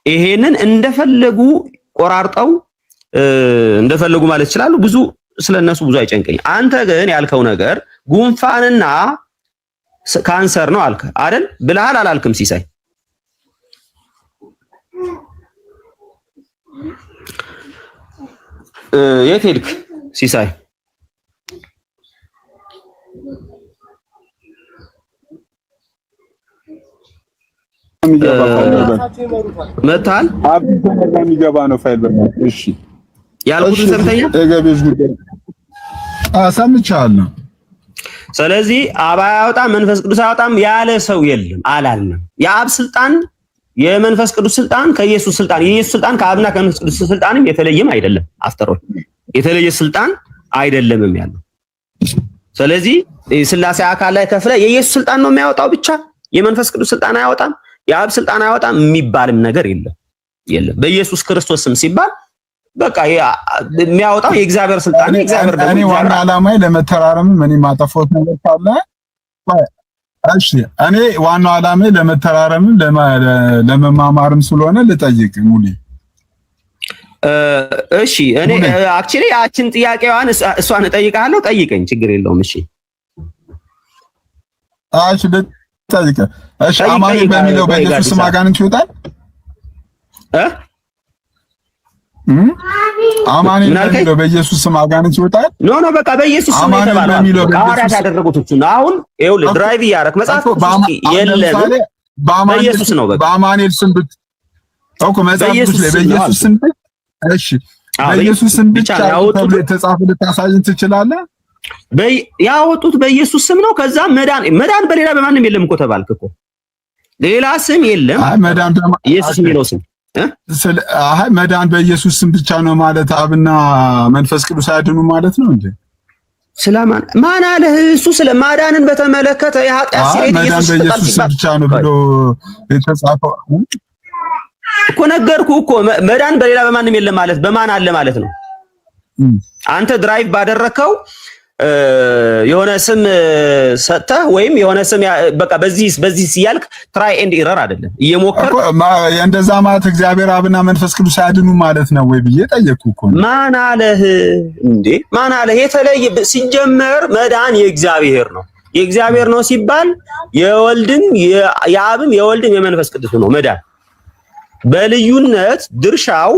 ይሄንን እንደፈለጉ ቆራርጠው እንደፈለጉ ማለት ይችላሉ። ብዙ ስለነሱ ብዙ አይጨንቀኝ። አንተ ግን ያልከው ነገር ጉንፋንና ካንሰር ነው አልከ አይደል? ብለሃል አላልክም? ሲሳይ የት ሄድክ? ሲሳይ መታል የሚገባ ነው ፋይል በቃ እሺ ያልኩትን ሰምተኛል። እገቤሽ ጉዳይ ሰምቻለሁ። ስለዚህ አብ አያወጣም መንፈስ ቅዱስ አያወጣም ያለ ሰው የለም አላልንም። የአብ ስልጣን የመንፈስ ቅዱስ ስልጣን ከኢየሱስ ስልጣን የኢየሱስ ስልጣን ከአብና ከመንፈስ ቅዱስ ስልጣንም የተለየም አይደለም። አፍተሮል የተለየ ስልጣን አይደለምም ያለው። ስለዚህ ስላሴ አካል ላይ ከፍለ የኢየሱስ ስልጣን ነው የሚያወጣው ብቻ የመንፈስ ቅዱስ ስልጣን አያወጣም የአብ ስልጣን አያወጣም የሚባልም ነገር የለም። በኢየሱስ ክርስቶስ ስም ሲባል በቃ የሚያወጣው የእግዚአብሔር ስልጣን የእግዚአብሔር ደግሞ እኔ ዋና ዓላማዬ ለመተራረም ምን ማጠፋት ነገር ካለ እሺ እኔ ዋናው ዓላማዬ ለመተራረም ለመማማርም ስለሆነ ልጠይቅ ሙሉ እሺ እኔ አክቹሊ ያችን ጥያቄዋን እሷን እጠይቃለሁ ጠይቀኝ ችግር የለውም እሺ ልጠይቅ እሺ አማኒ በሚለው በኢየሱስ ስም አጋንንት ይወጣል አማኒ በሚለው በኢየሱስ ስም አጋንንት ይወጣል ኖ በቃ በኢየሱስ ስም የተባለው ሐዋርያት ያደረጉት እሱ ነው አሁን ይኸውልህ ድራይቭ እያደረክ መጽሐፍ የለም በኢየሱስ ነው በቃ በአማኑኤል ስም እኮ መጽሐፍ ላይ በኢየሱስ ስም እሺ በኢየሱስ ስም ብቻ ተብሎ የተጻፈ ልታሳይን ትችላለህ ያወጡት በኢየሱስ ስም ነው ከዛ መዳን በሌላ በማንም የለም እኮ ተባልክ እኮ ሌላ ስም የለም መዳን ኢየሱስ የሚለው ስም መዳን በኢየሱስ ስም ብቻ ነው ማለት አብና መንፈስ ቅዱስ ያድኑ ማለት ነው እንዴ ስለማን ማን አለ እሱ ስለማዳንን በተመለከተ የኃጢአት ሲሪት ኢየሱስ በኢየሱስ ብቻ ነው ብሎ የተጻፈው እኮ ነገርኩ እኮ መዳን በሌላ በማንም የለም ማለት በማን አለ ማለት ነው አንተ ድራይቭ ባደረከው የሆነ ስም ሰጥተህ ወይም የሆነ ስም በቃ በዚህ ሲያልክ ትራይ ኤንድ ኢረር አይደለም እየሞከርክ እንደዛ ማለት እግዚአብሔር አብና መንፈስ ቅዱስ ያድኑ ማለት ነው ወይ ብዬ ጠየቅኩ እኮ ማን አለህ እንዴ ማን አለህ የተለየ ሲጀመር መዳን የእግዚአብሔር ነው የእግዚአብሔር ነው ሲባል የወልድም የአብም የወልድም የመንፈስ ቅዱስ ነው መዳን በልዩነት ድርሻው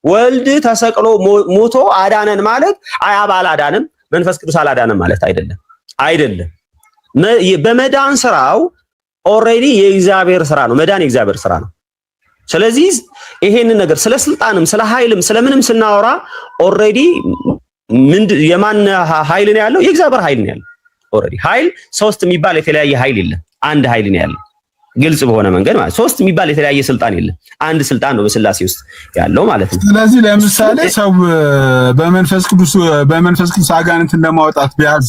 ወልድ ተሰቅሎ ሞቶ አዳነን ማለት አብ አላዳንም መንፈስ ቅዱስ አላዳነም ማለት አይደለም በመዳን ስራው ኦሬዲ የእግዚአብሔር ስራ ነው መዳን የእግዚአብሔር ስራ ነው ስለዚህ ይሄንን ነገር ስለ ስልጣንም ስለ ኃይልም ስለምንም ስናወራ ኦሬዲ የማን ኃይል ነው ያለው የእግዚአብሔር ኃይል ነው ያለው ኦሬዲ ኃይል ሶስት የሚባል የተለያየ ኃይል የለም አንድ ኃይል ነው ያለው ግልጽ በሆነ መንገድ ማለት ሶስት የሚባል የተለያየ ስልጣን የለም አንድ ስልጣን ነው በስላሴ ውስጥ ያለው ማለት ነው ስለዚህ ለምሳሌ ሰው በመንፈስ ቅዱስ አጋንንት እንደማውጣት ቢያዝ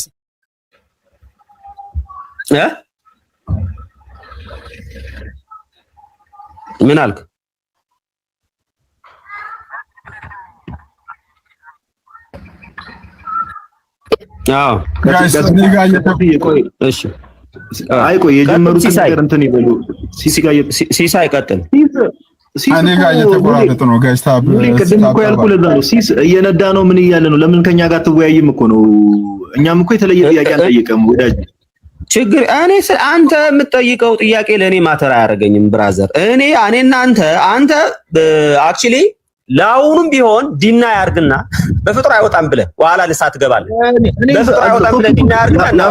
ምን አልክ አዎ እሺ አይቆይ የጀመሩት ነገር እንትን ይበሉ ሲሳ አይቀጥል እኔ ጋር እየተቆራረጠ ነው ጋይስ ታብ ቅድም እኮ ያልኩህ ለዛ ነው ሲስ እየነዳ ነው ምን እያለ ነው ለምን ከኛ ጋር ትወያይም እኮ ነው እኛም እኮ የተለየ ጥያቄ አንጠይቀም ወዳጅ ችግር እኔ አንተ የምትጠይቀው ጥያቄ ለኔ ማተር አያደርገኝም ብራዘር እኔና አንተ አክቹሊ ላውንም ቢሆን ዲና ያርግና በፍጥሮ አይወጣም ብለ ዋላ ለሳት ገባለህ በፍጥሮ አይወጣም ብለ ዲና ያርግና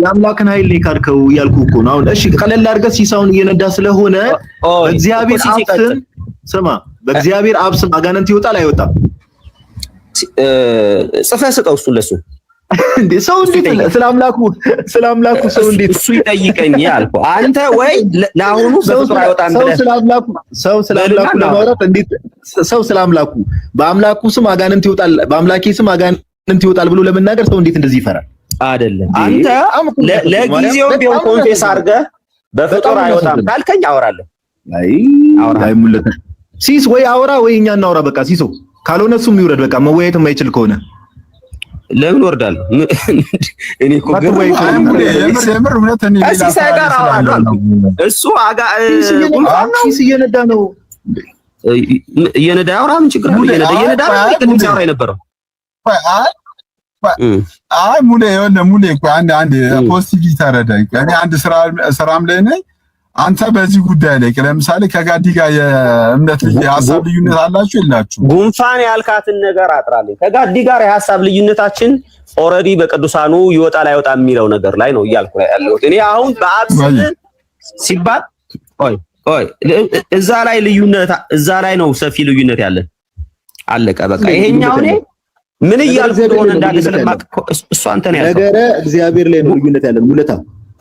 ያምላክን ኃይል ይካድከው ያልኩ እኮ ነው አሁን እሺ ቀለል አድርገህ ሲሳውን እየነዳ ስለሆነ በእግዚአብሔር አብስም ስማ በእግዚአብሔር አብስም አጋንንት ይወጣል አይወጣም ጽፈህ ስጠው እሱ ለሱ እንዴ ሰው እንዴት ስለአምላኩ ሰው እንዴት እሱ ይጠይቀኝ ያልኩ አንተ ወይ ለአሁኑ በፍጥሮ አይወጣም ብለ ሰው ስለአምላኩ ለማውራት እንዴት ሰው ስለአምላኩ በአምላኩ ስም አጋንንት ይወጣል በአምላኬ ስም አጋንንት ይወጣል ብሎ ለመናገር ሰው እንዴት እንደዚህ ይፈራል አይደለም አንተ ለጊዜው ቢሆን ኮንፌስ አድርገህ በፍጥሮ አይወጣም ካልከኝ አወራለሁ አይ ሙለት ሲስ ወይ አወራ ወይ እኛ እናወራ በቃ ሲሶ ካልሆነ እሱም ይውረድ በቃ መወያየት የማይችል ከሆነ ለምን ወርዳለሁ እኔ እኮ የምር እውነት እኔ ሲሳይ ጋር አወራለሁ እሱ ሲስ እየነዳ ነው እየነዳ ያወራ ምን ችግር አለ? እየነዳ ቅድም ሲያወራ የነበረው አይ ሙሌ እኮ አንድ ፖዚቲቭ ተረዳኝ። እኔ አንድ ስራም ላይ ነኝ። አንተ በዚህ ጉዳይ ላይ ለምሳሌ ከጋዲ ጋር የእምነት የሀሳብ ልዩነት አላችሁ የላችሁ? ጉንፋን ያልካትን ነገር አጥራለኝ። ከጋዲ ጋር የሀሳብ ልዩነታችን ኦልሬዲ በቅዱሳኑ ይወጣል አይወጣም የሚለው ነገር ላይ ነው እያልኩ ያለሁት። እኔ አሁን በአብስ ሲባል ቆይ እዛ ላይ ነው ሰፊ ልዩነት ያለን። አለቀ በቃ። ይሄኛው እኔ ምን እያልኩ እንደሆነ እንዳለ ስለማቅ እሱ አንተ ነው ያልከው። ነገረ እግዚአብሔር ላይ ነው ልዩነት ያለን ሙለታ።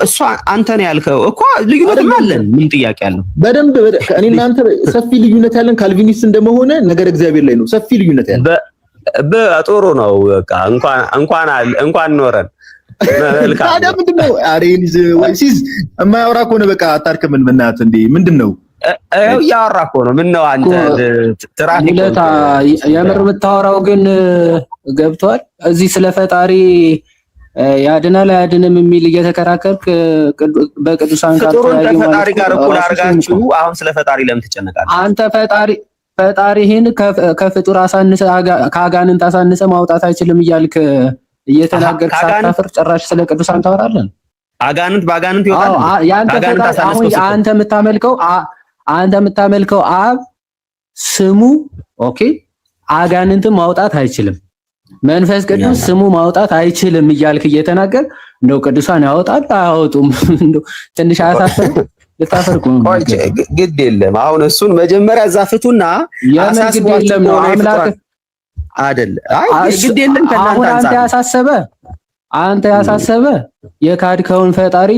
እሱ አንተ ነው ያልከው እኮ ልዩነትም አለን። ምን ጥያቄ አለው? በደንብ እኔ እናንተ ሰፊ ልዩነት ያለን ካልቪኒስት እንደመሆነ ነገር እግዚአብሔር ላይ ነው ሰፊ ልዩነት ያለን። በጥሩ ነው በቃ እንኳን ኖረን መልካም። ታዲያ ምንድነው አሬንዝ ወይስ የማያወራ ከሆነ በቃ አታርክምን? በእናትህ እንዴ ምንድነው? እያወራ እኮ ነው። ምን ነው አንተ ትራፊክ የምር የምታወራው ግን ገብቷል። እዚህ ስለ ፈጣሪ ያድናል አያድንም የሚል እየተከራከርክ በቅዱሳን ጋር ፈጣሪ ጋር እኩል አድርጋችሁ አሁን ስለ ፈጣሪ ለምን ትጨነቃለህ? አንተ ፈጣሪህን ከፍጡር አሳንሰ ከአጋንንት አሳንሰ ማውጣት አይችልም እያልክ እየተናገርክ ሳታፍር ጭራሽ ስለ ቅዱሳን ታወራለህ። አጋንንት በአጋንንት ይወጣል። አንተ የምታመልከው አብ ስሙ ኦኬ፣ አጋንንትን ማውጣት አይችልም። መንፈስ ቅዱስ ስሙ ማውጣት አይችልም እያልክ እየተናገር እንደው ቅዱሳን ያወጣል አያወጡም? እንደው ትንሽ አያሳፍርም? ልታፈርቁ ነው። ግድ የለም አሁን እሱን መጀመሪያ ዛፍቱና አሳስቧቸው ነው አምላክ አይደል? አይ ግድ የለም ከናንተ አንተ ያሳሰበ የካድከውን ፈጣሪ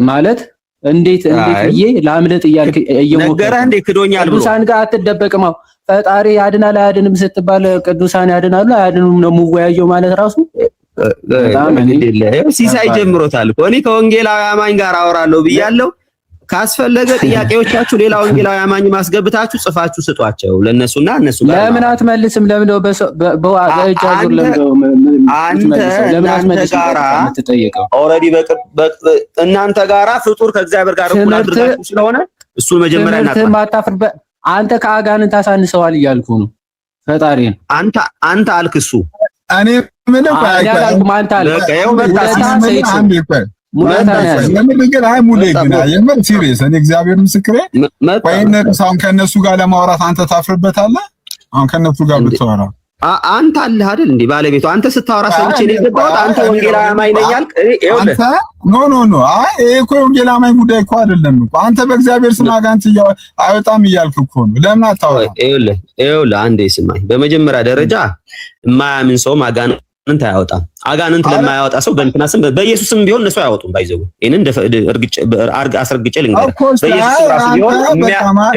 ማለት እንዴት ብዬ ላምለጥ እያልክ ነገርህ እንዴ ክዶኛል ብሎ ቅዱሳን ጋር አትደበቅም። ፈጣሪ ያድናል አያድንም ስትባል ቅዱሳን ያድናሉ አያድኑም ነው የምወያየው ማለት ራሱ ሲሳይ ጀምሮታል እኮ። እኔ ከወንጌላዊ አማኝ ጋር አወራለሁ ብያለሁ። ካስፈለገ ጥያቄዎቻችሁ ሌላ ወንጌላዊ አማኝ ማስገብታችሁ ጽፋችሁ ስጧቸው ለነሱና እነሱ ጋር። ለምን አትመልስም? ለምን ነው በእጃዙር እናንተ ጋራ ኦልሬዲ እናንተ ጋራ ፍጡር ከእግዚአብሔር ጋር እኩል አድርጋችሁ ስለሆነ እሱን መጀመሪያ እናጣፍርበት። አንተ ከአጋንንት አሳንሰዋል እያልኩ ነው ፈጣሪን። አንተ አልክ እሱ እኔ ምንም የምር ሲሪየስ እኔ እግዚአብሔር ምስክሬ። አሁን ከነሱ ጋር ለማውራት አንተ ታፍርበታለህ? አሁን ከነሱ ጋር ብትወራ አንተ አለህ አይደል እንዴ ባለቤቱ? አንተ ስታወራ ሰምቼ ነው የገባሁት። አንተ ወንጌላዊ አማኝ ነኝ ያልክ አንተ ኖ አይ ይሄ እኮ ወንጌላዊ አማኝ ጉዳይ እኮ አይደለም እኮ። አንተ በእግዚአብሔር ስም አጋንንት አይወጣም እያልክ እኮ ነው። ለምን አታወራ? ይኸውልህ አንዴ ስማኝ። በመጀመሪያ ደረጃ የማያምን ሰው አጋንንት አያወጣም። አጋንንት ለማያወጣ ሰው በእንትና ስም በኢየሱስ ስም ቢሆን እነሱ አያወጡም። ባይዘው ይሄንን አስረግጬ ልንገርህ። በኢየሱስ ራሱ ቢሆን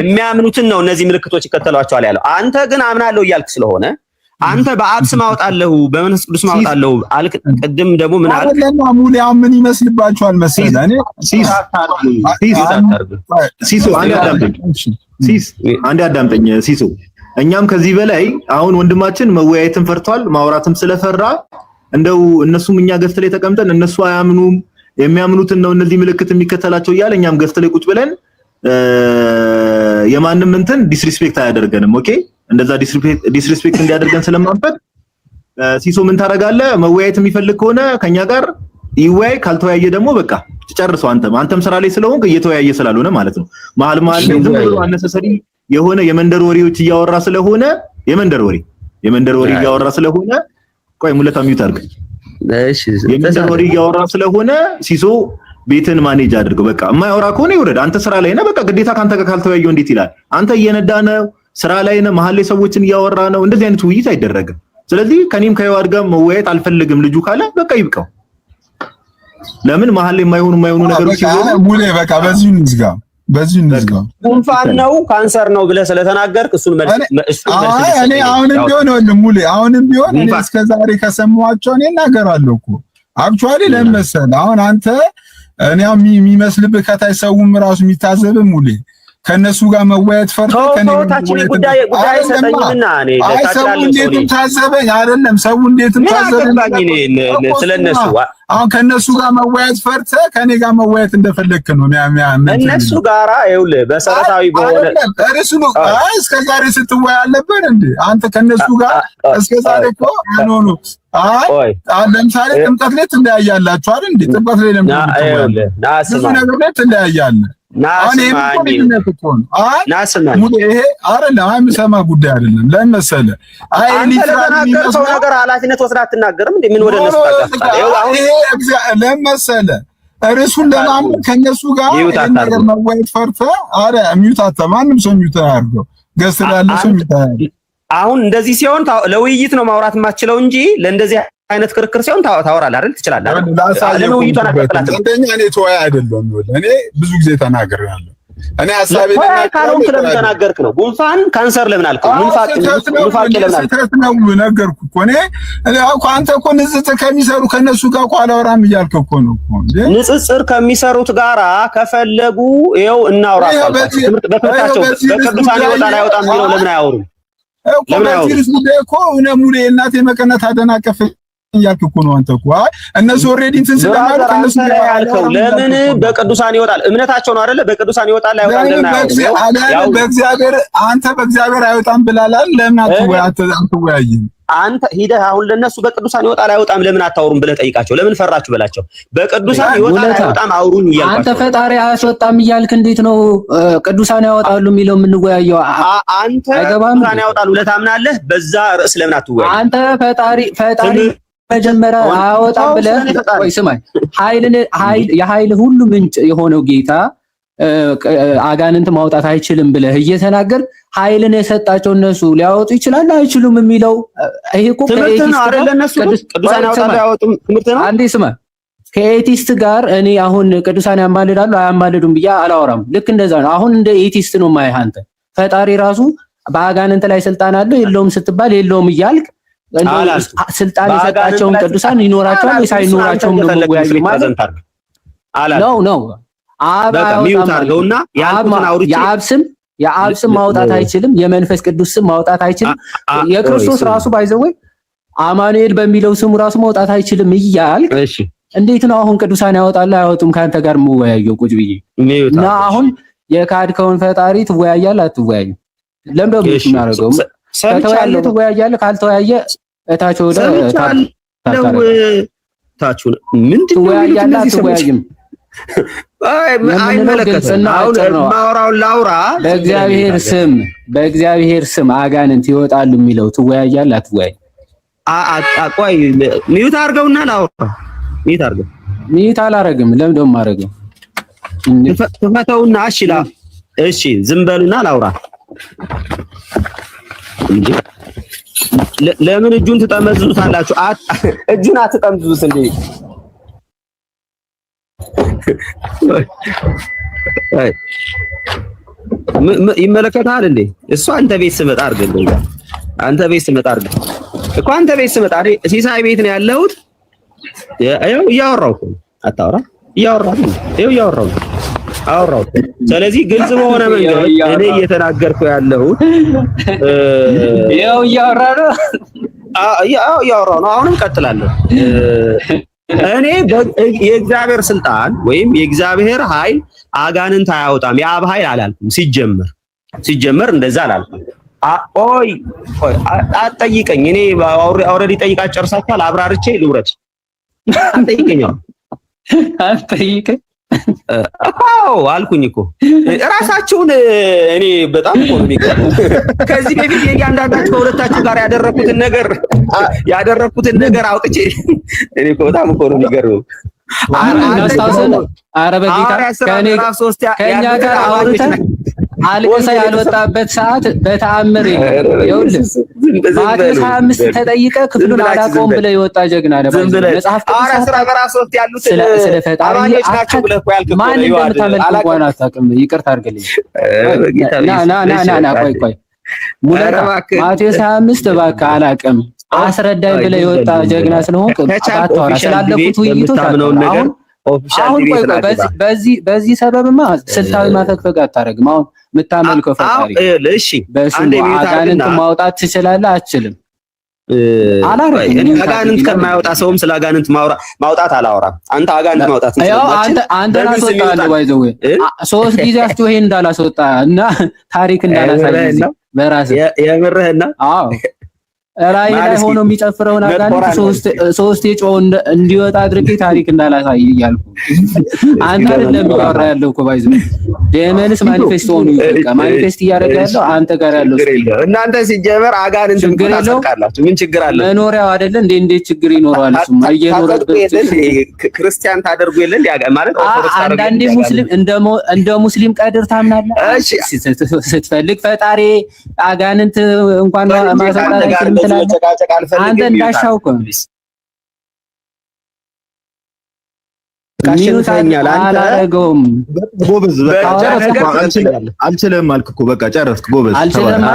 የሚያምኑትን ነው እነዚህ ምልክቶች ይከተሏቸዋል ያለው። አንተ ግን አምናለሁ እያልክ ስለሆነ አንተ በአብ ስም አወጣለሁ በመንፈስ ቅዱስ ስም አወጣለሁ አልክ። ቅድም ደግሞ ምን አልክ? ሙሊያው ምን ይመስልባችኋል መሰለህ? እኔ አንድ አዳምጠኝ ሲሶ። እኛም ከዚህ በላይ አሁን ወንድማችን መወያየትን ፈርቷል፣ ማውራትም ስለፈራ እንደው እነሱም እኛ ገፍት ላይ ተቀምጠን እነሱ አያምኑም የሚያምኑትን ነው እነዚህ ምልክት የሚከተላቸው እያለ እኛም ገፍት ላይ ቁጭ ብለን የማንም እንትን ዲስሪስፔክት አያደርገንም። ኦኬ እንደዛ ዲስሪስፔክት እንዲያደርገን ስለማንፈቅ ሲሶ ምን ታረጋለህ? መወያየት የሚፈልግ ከሆነ ከኛ ጋር ይወያይ፣ ካልተወያየ ደግሞ በቃ ጨርሰው። አንተም ስራ ላይ ስለሆንክ እየተወያየ ስላልሆነ ማለት ነው። መሀል ዝም ብሎ አነሰሰሪ የሆነ የመንደር ወሬዎች እያወራ ስለሆነ የመንደር ወሬ እያወራ ስለሆነ ቆይ ሙለታ ሚዩት አድርግ። እሺ የመንደር ወሬ እያወራ ስለሆነ ሲሶ ቤትን ማኔጅ አድርገው። በቃ የማያወራ ከሆነ ይወረድ። አንተ ስራ ላይ ነህ። በቃ ግዴታ ካንተ ጋር ካልተወያየው እንዴት ይላል? አንተ እየነዳ ነው፣ ስራ ላይ ነህ፣ መሀል ላይ ሰዎችን እያወራ ነው። እንደዚህ አይነት ውይይት አይደረግም። ስለዚህ ከኔም ከይዋድ ጋር መወያየት አልፈልግም ልጁ ካለ በቃ ይብቃው። ለምን መሀል ላይ የማይሆኑ ነገሮች ሲሆኑ ሙሌ በቃ በዚህ እንዝጋ። ጉንፋን ነው ካንሰር ነው ብለህ ስለተናገርክ እሱን መልስ እኔ አሁንም ቢሆን እኔ እስከዛሬ ከሰማኋቸው እኔ እናገራለሁ እኮ አክቹአሊ ለምሳሌ አሁን አንተ እኔ የሚመስልብህ ከታይ ሰውም ራሱ የሚታዘብህ ሙሌ ከነሱ ጋር መወያየት ፈርተህ ከነታችን ጉዳይ ሰጠኝና እኔ ሰው እንዴትም ታዘበኝ አይደለም ሰው እንዴትም ታዘበኝ ስለነሱ አሁን ከነሱ ጋር መወያየት ፈርተህ ከኔ ጋር መወያየት እንደፈለክ ነው እነሱ ጋራ ይኸውልህ በሰረታዊ በሆነ እርሱ ነው እስከዛሬ ስትወያይ አለበት እንዴ አንተ ከነሱ ጋር እስከዛሬ እኮ ነው ለምሳሌ ጥምቀት ላይ ትለያያላችሁ አይደል እንዴ ጥምቀት ላይ ብዙ ነገር ላይ ትለያያለህ ይሄ አይደለም የምሰማ ጉዳይ አይደለም ለምን መሰለህ ሰው ነገር ኃላፊነት ወስደህ አትናገርም እንዴ ምን ወደ እነሱ ለምን መሰለህ እርሱን ለማመን ከነሱ ጋር ነገር መወያየት ፈርተህ ሚውት ማንም ሰው ሚውት አያድርገው ገስ ያለ ሰው ሚውት አያድርገው አሁን እንደዚህ ሲሆን ለውይይት ነው ማውራት የማትችለው እንጂ ለእንደዚህ አይነት ክርክር ሲሆን ታወራለህ አይደል ትችላለህ ለውይይቱ አናቀጥላችሁ እኔ ተወያይ አይደለም እኔ ብዙ ጊዜ ተናግሬያለሁ እኔ ሐሳቤ ካሉን ለምን ተናገርክ ነው ጉንፋን ካንሰር ለምን አልከው ሙንፋቅ ለምን አልከው ነገርኩ እኮ እኔ አንተ እኮ ንጽጽር ከሚሰሩ ከነሱ ጋር እኮ አላወራም እያልክ እኮ ነው ንጽጽር ከሚሰሩት ጋራ ከፈለጉ ይኸው እናውራቸው በትምህርታቸው በቅዱሳን ይወጣል አይወጣም የሚለው ለምን አያወሩም ለምን አያወሩም ሙሌ እናቴ መቀነት አደናቀፈ እያልክ እኮ ነው አንተ እኮ እነሱ ኦሬዲ እንትን ስለማለት እነሱ ያልከው ለምን በቅዱሳን ይወጣል እምነታቸው ነው አይደለ በቅዱሳን ይወጣል አይወጣም ለምን በእግዚአብሔር አንተ በእግዚአብሔር አይወጣም ብላላል ለምን አትወያይም አንተ ሂደህ አሁን ለነሱ በቅዱሳን ይወጣል አይወጣም ለምን አታወሩም ብለህ ጠይቃቸው ለምን ፈራችሁ በላቸው በቅዱሳን ይወጣል አይወጣም አውሩኝ እያልካቸው አንተ ፈጣሪ አያስወጣም እያልክ እንዴት ነው ቅዱሳን ያወጣሉ የሚለው የምንወያየው አንተ ቅዱሳን ያወጣሉ ለታምናለህ በዛ ርዕስ ለምን አትወያይ አንተ ፈጣሪ መጀመሪያ አያወጣም ብለህ ወይ ስማኝ የኃይል ሁሉ ምንጭ የሆነው ጌታ አጋንንት ማውጣት አይችልም ብለህ እየተናገር ኃይልን የሰጣቸው እነሱ ሊያወጡ ይችላል አይችሉም የሚለው ይሄ እኮ ትምህርት ነው አይደል እነሱ ቅዱሳን ያወጣሉ አይወጡም ትምህርት ነው አንዴ ስማ ከኤቲስት ጋር እኔ አሁን ቅዱሳን ያማልዳሉ አያማልዱም ብዬ አላወራም ልክ እንደዛ ነው አሁን እንደ ኤቲስት ነው ማይህ አንተ ፈጣሪ ራሱ በአጋንንት ላይ ስልጣን አለው የለውም ስትባል የለውም እያልክ ስልጣን የሰጣቸውን ቅዱሳን ይኖራቸዋል ወይስ አይኖራቸውም ነው ወያዩ ማለት ነው የአብ ስም ማውጣት አይችልም የመንፈስ ቅዱስ ስም ማውጣት አይችልም የክርስቶስ ራሱ ባይዘወይ አማኑኤል በሚለው ስሙ ራሱ ማውጣት አይችልም እያልክ እንዴት ነው አሁን ቅዱሳን ያወጣሉ አይወጡም ካንተ ጋር የምወያየው ቁጭ ብዬ እና አሁን የካድከውን ፈጣሪ ትወያያለህ አትወያዩ ለምን ነው የሚያደርገው ከተወያየ ትወያያለህ ካልተወያየ እታች ወደ ታች ምንድን ነው አትወያይም አይመለከትም አሁን ማውራው ላውራ በእግዚአብሔር ስም አጋንንት ይወጣሉ የሚለው ትወያያለህ አትወያይ ቆይ ሚዩት አድርገውና ላውራ ሚዩት አድርገው ሚዩት አላረግም ለምን ደሞ ማረገው ተፈተውና እሺ ዝም በሉና ላውራ ለምን እጁን ትጠመዝዙታላችሁ እጁን አትጠምዝዙት እንዴ ይመለከታል እንዴ እሱ አንተ ቤት ስመጣ አድርገው አንተ ቤት ስመጣ አድርገው እኮ አንተ ቤት ስመጣ ሲሳይ ቤት ነው ያለሁት ይኸው እያወራሁ እኮ አታወራ እያወራሁ አወራሁ ስለዚህ ግልጽ በሆነ መንገድ እኔ እየተናገርኩ ያለሁት ይኸው እያወራሁ ነው አሁንም ቀጥላለሁ እኔ የእግዚአብሔር ስልጣን ወይም የእግዚአብሔር ኃይል አጋንንት አያወጣም የአብ ኃይል አላልኩም ሲጀመር እንደዛ አላልኩም ቆይ አትጠይቀኝ እኔ ኦልሬዲ ጠይቃ ጨርሳችኋል አብራርቼ ልውረድ አትጠይቀኝ እኮ አልኩኝ እኮ ራሳችሁን እኔ በጣም እኮ ነው የሚገርመው ከዚህ በፊት የእያንዳንዳችሁ ከሁለታችሁ ጋር ያደረኩትን ነገር አውጥቼ እኔ እኮ በጣም እኮ ነው የሚገርመው ኧረ በጌታ ከእኛ ጋር አውርተን አልቅሰህ ያልወጣበት ሰዓት በተአምር ይኸውልህ ማቴዎስ 25 ተጠይቀህ ክፍሉን አላውቀውም ብለህ የወጣ ጀግና ነህ መጽሐፍ ቅዱስ ስለ ፈጣሪ ማን እንደምታመልክ እንኳን አታውቅም ይቅርታ አድርግልኝ ና ቆይ ማቴዎስ 25 እባክህ አላውቅም አስረዳኝ ብለህ የወጣ ጀግና ስለሆንክ አታወራ ስላለፉት ውይይቶች አሁን ኦፊሻል በዚህ ሰበብማ ስልታዊ ማፈግፈግ አታረግም። አሁን የምታመልከው ፈጣሪ እሺ በስሙ አጋንንት ማውጣት ትችላለህ? አትችልም? እኔ አጋንንት ከማያወጣ ሰውም ስለ አጋንንት ማውጣት አላወራም። አንተ አጋንንት ማውጣት አንተ አስወጣለህ ባይዘው 3 ጊዜ አስጮሄ እንዳላስወጣ እና ታሪክ እንዳላሳየኝ በራስህ የምርህና አዎ ራይ ላይ ሆኖ የሚጨፍረውን አጋንንት ሶስት የጮህ እንዲወጣ አድርጌ ታሪክ እንዳላሳይ እያልኩ አንተ አይደለም ያወራ ያለው እኮ ባይዘው ደመንስ ማኒፌስት ሆኑ በቃ ማኒፌስት እያደረገ ያለው አንተ ጋር ያለው እናንተ ሲጀመር አጋንንት ታስቃላችሁ። ምን ችግር አለ? መኖሪያው አይደለ እንዴት ችግር ይኖረዋል? እሱማ እየኖረበት ክርስቲያን ታደርጉ የለ ማለት ኦርቶዶክስ ታደርጉ። አንዳንዴ ሙስሊም እንደ ሙስሊም ቀድር ታምናለህ? ስትፈልግ ፈጣሪ አጋንንት እንኳን ማሰጣት አይችልም ትላለህ። አንተ እንዳሻው እኮ ካሽንፈኛል አንተ አላረገውም። ጎበዝ በቃ አልችልም አልክ እኮ በቃ ጨረስክ። ጎበዝ አልችልም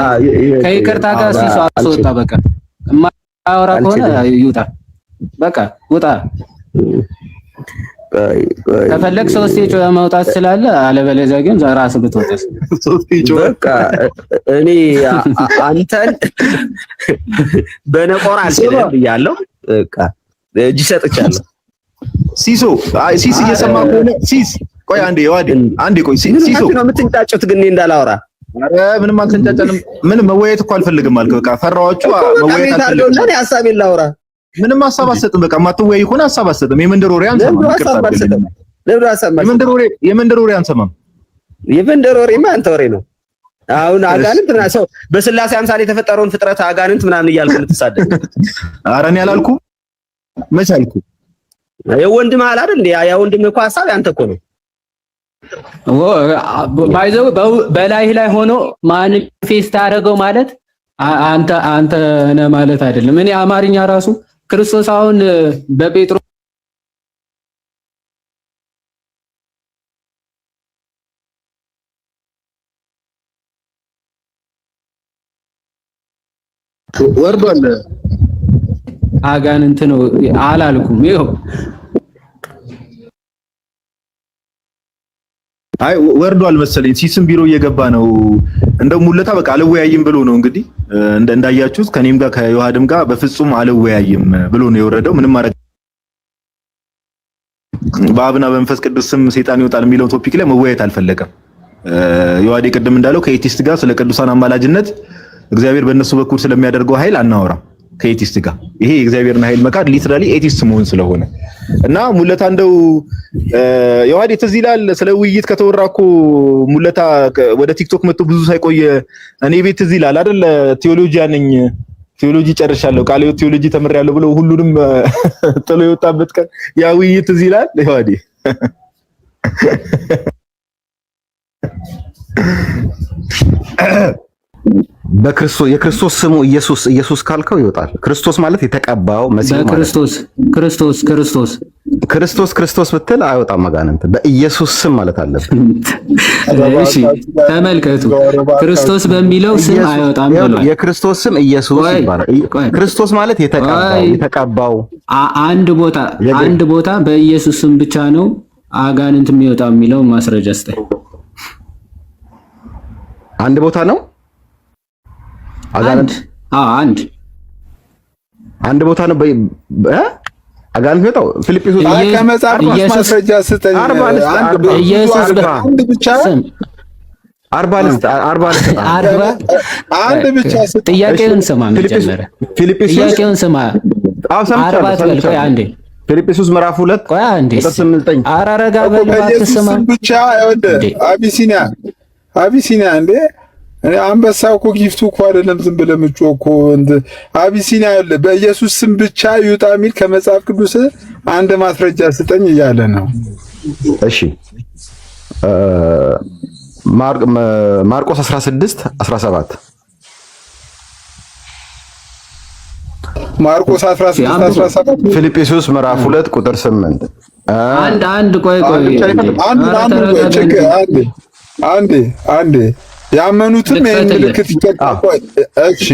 ከይቅርታ ጋር ሲሱ አስወጣ። በቃ የማያወራ ከሆነ ይውጣ። በቃ ውጣ። ከፈለክ 3 የጮህ ማውጣት ስላለ አለበለዚያ ግን ራስህ ብትወጣስ 3 የጮህ በቃ እኔ አንተን በነቆራ አልችልም ብያለሁ። በቃ እጅ ሰጥቻለሁ። ሲሶ ሲስ እየሰማ ከሆነ ሲስ ቆይ አንዴ ቆይ ሲሶ ነው የምትንጫጩት ግን እንዳላወራ። ኧረ ምንም አልተንጫጫንም። ምንም መወያየት እኮ አልፈልግም አልክ። በቃ ፈራዋችሁ መወያየት አልፈልግም። እኔ ሐሳቤን ላውራ። ምንም ሐሳብ አትሰጥም። በቃ ማትወያይ ከሆነ ሐሳብ አትሰጥም። የመንደር ወሬ አንሰማም። የመንደር ወሬ አንሰማም። የመንደር ወሬማ አንተ ወሬ ነው። አሁን አጋንንት እና ሰው በስላሴ አምሳሌ የተፈጠረውን ፍጥረት አጋንንት ምናምን እያልኩ ልትሳደብ። ኧረ እኔ አላልኩም። መች አልኩ? የወንድም አለ አይደል? ያ ወንድም እኮ ሐሳብ ያንተ እኮ ነው። ባይዘው በላይ ላይ ሆኖ ማኒፌስት አደረገው ማለት አንተ ነህ ማለት አይደለም። እኔ አማርኛ ራሱ ክርስቶስ አሁን በጴጥሮስ ወርዷል አጋንንት ነው አላልኩም። ይኸው አይ ወርዷል መሰለኝ። ሲስም ቢሮ እየገባ ነው። እንደው ሙለታ በቃ አልወያይም ብሎ ነው እንግዲህ እንዳያችሁት ከኔም ጋር ከዮሐድም ጋር በፍጹም አልወያይም ብሎ ነው የወረደው። ምንም ማድረግ በአብና በመንፈስ ቅዱስ ስም ሰይጣን ይወጣል የሚለው ቶፒክ ላይ መወያየት አልፈለገም። ዮሐድ ቅድም እንዳለው ከኤቲስት ጋር ስለ ቅዱሳን አማላጅነት እግዚአብሔር በእነሱ በኩል ስለሚያደርገው ኃይል አናወራም ከኤቲስት ጋር። ይሄ የእግዚአብሔርን ኃይል መካድ ሊትራሊ ኤቲስት መሆን ስለሆነ እና ሙለታ እንደው ዮሐድ ትዝ ይላል ስለ ውይይት ከተወራ እኮ ሙለታ ወደ ቲክቶክ መጥቶ ብዙ ሳይቆይ እኔ ቤት ትዝ ይላል አይደል? ቴዎሎጂያ ነኝ ቴዎሎጂ ጨርሻለሁ ቃለ ሕይወት ቴዎሎጂ ተምሬያለሁ ብሎ ሁሉንም ጥሎ የወጣበት ቀን ያ ውይይት ትዝ ይላል ዮሐድ። በክርስቶስ የክርስቶስ ስሙ ኢየሱስ ካልከው ይወጣል። ክርስቶስ ማለት የተቀባው መሲህ ማለት ክርስቶስ ብትል አይወጣም አጋንንት። በኢየሱስ ስም ማለት አለብን። እሺ ተመልከቱ፣ ክርስቶስ በሚለው ስም አይወጣም ብሏል። የክርስቶስ ስም ኢየሱስ ይባላል። ክርስቶስ ማለት የተቀባው አንድ ቦታ በኢየሱስ ስም ብቻ ነው አጋንንት የሚወጣው የሚለው ማስረጃ ስጠኝ። አንድ ቦታ ነው አጋንንት አንድ ቦታ ነው አጋንንት የሚወጣው ፊልጵስዩስ ከመጽሐፍ ማስረጃ ስጠኝ። አንድ ብቻ ስጠኝ። ጥያቄውን ስማ መጀመሪያ ጥያቄውን ስማ። ፊልጵስዩስ ምዕራፍ 2 ቆይ አንዴ አራረጋ በልባትስማ ብቻ አቢሲኒያ እንዴ አንበሳ እኮ ጊፍቱ እኮ አይደለም ዝም ብለህ የምትጮህ እኮ አቢሲኒያ በኢየሱስ ስም ብቻ ይውጣ የሚል ከመጽሐፍ ቅዱስ አንድ ማስረጃ ስጠኝ እያለ ነው። እሺ ማርቆስ 16:17 ማርቆስ 16:17 ፊልጵስዩስ ምዕራፍ 2 ቁጥር 8 አንዴ ያመኑትም ይሄን ምልክት ይቀጣጣል። እሺ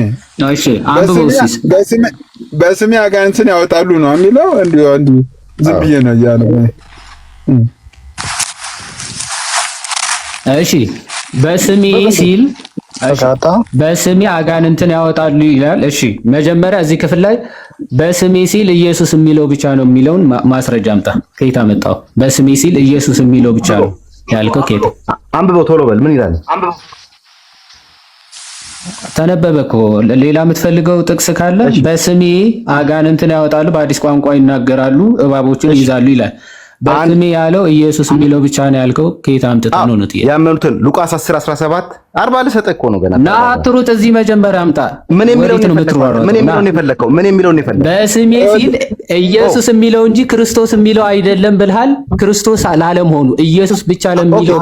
በስሜ አጋንንትን ያወጣሉ ነው የሚለው። እንዲሁ ዝም ብዬ ነው እያለ እሺ በስሜ ሲል በስሜ አጋንንትን ያወጣሉ ይላል። እሺ መጀመሪያ እዚህ ክፍል ላይ በስሜ ሲል ኢየሱስ የሚለው ብቻ ነው የሚለውን ማስረጃ አምጣ። ከየት አመጣው? በስሜ ሲል ኢየሱስ የሚለው ብቻ ነው ያልከው ከየት? አንብበው ቶሎ በል። ምን ይላል? ተነበበ እኮ። ሌላ የምትፈልገው ጥቅስ ካለ በስሜ አጋንንትን ያወጣሉ፣ በአዲስ ቋንቋ ይናገራሉ፣ እባቦችን ይይዛሉ ይላል። በስሜ ያለው ኢየሱስ የሚለው ብቻ ነው ያልከው ከየት አምጥተህ ነው? ያመኑትን ሉቃስ 10:17 40 ልሰጠህ እኮ ነው ገና ና አትሩጥ። እዚህ መጀመሪያ አምጣ። ምን የሚለው ነው የፈለከው? በስሜ ሲል ኢየሱስ የሚለው እንጂ ክርስቶስ የሚለው አይደለም ብልሃል። ክርስቶስ ላለመሆኑ ኢየሱስ ብቻ ለሚለው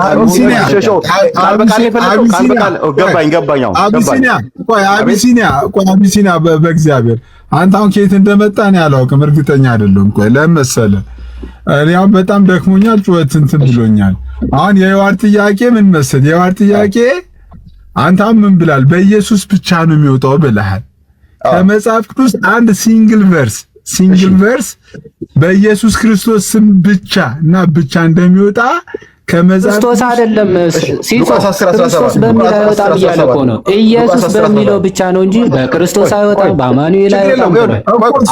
አቢሲኒያ በእግዚአብሔር አንተ አሁን ከየት እንደመጣ ነው ያላውቅም፣ እርግጠኛ አይደለም። ቆይ ለመሰለ እኔ አሁን በጣም ደክሞኛል፣ ጩኸት እንትን ብሎኛል። አሁን የዋር ጥያቄ ምን መሰል? የዋር ጥያቄ አንተ ምን ብላል? በኢየሱስ ብቻ ነው የሚወጣው ብለሃል። ከመጽሐፍ ቅዱስ አንድ ሲንግል ቨርስ በኢየሱስ ክርስቶስ ስም ብቻ እና ብቻ እንደሚወጣ ከመጽሐፍ ክርስቶስ አይደለም ክርስቶስ በሚል አይወጣም እያለ እኮ ነው። ኢየሱስ በሚለው ብቻ ነው እንጂ በክርስቶስ አይወጣም፣ በአማኑኤል አይወጣም።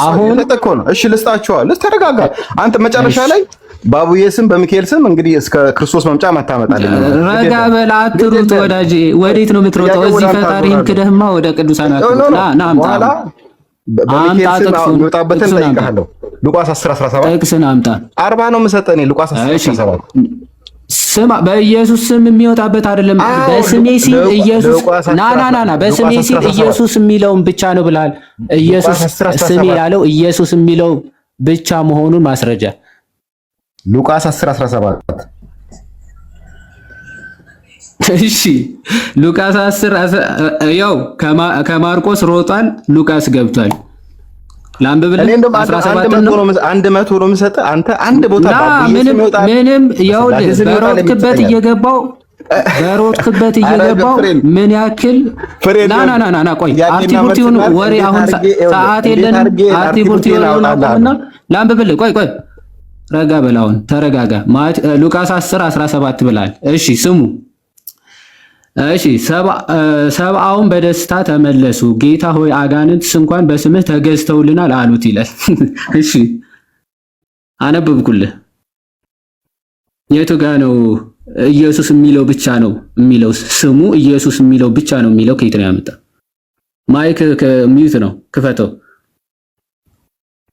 አሁን እኮ ነው። እሺ ልስጣቸዋል። ተረጋጋ አንተ። መጨረሻ ላይ በአቡዬ ስም በሚካኤል ስም እንግዲህ እስከ ክርስቶስ መምጫ ማታመጣልኝ። ረጋ በል አትሩጥ ወዳጄ። ወዴት ነው የምትሮጠው? እዚህ ፈጣሪህን ክደህማ ወደ ቅዱሳን አትሩጥ። ና አምጣ። አምጣ ጥቅሱን ወጣበትን ጠይቃለሁ። ሉቃስ 10:17 ጥቅስን አምጣ። 40 ነው የምሰጠህ እኔ። ሉቃስ 10:17 ስማ፣ በኢየሱስ ስም የሚወጣበት አይደለም። በስሜ ሲል ኢየሱስ ና በስሜ ሲል ኢየሱስ የሚለውን ብቻ ነው ብለሃል። ኢየሱስ ስሜ ያለው ኢየሱስ የሚለው ብቻ መሆኑን ማስረጃ ሉቃስ 10:17 እሺ ሉቃስ 10 ያው ከማርቆስ ሮጧል፣ ሉቃስ ገብቷል። ላምብብልህ 17 ነው። 100 ነው የምሰጠህ አንተ አንድ ቦታ ምንም ያው በሮጥክበት እየገባው ምን ያክል ና ቆይ አርቲቡርቲውን ወሬ አሁን ሰዓት የለንም። አርቲቡርቲውን አቁምና ላምብብልህ። ቆይ ረጋ በል አሁን ተረጋጋ። ሉቃስ 10:17 ብላል። እሺ ስሙ። እሺ ሰብአውን በደስታ ተመለሱ፣ ጌታ ሆይ አጋንንትስ እንኳን በስምህ ተገዝተውልናል አሉት ይላል። እሺ አነበብኩልህ። የቱ ጋ ነው ኢየሱስ የሚለው ብቻ ነው የሚለው? ስሙ ኢየሱስ የሚለው ብቻ ነው የሚለው ከየት ነው ያመጣ? ማይክ ሚዩት ነው፣ ክፈተው።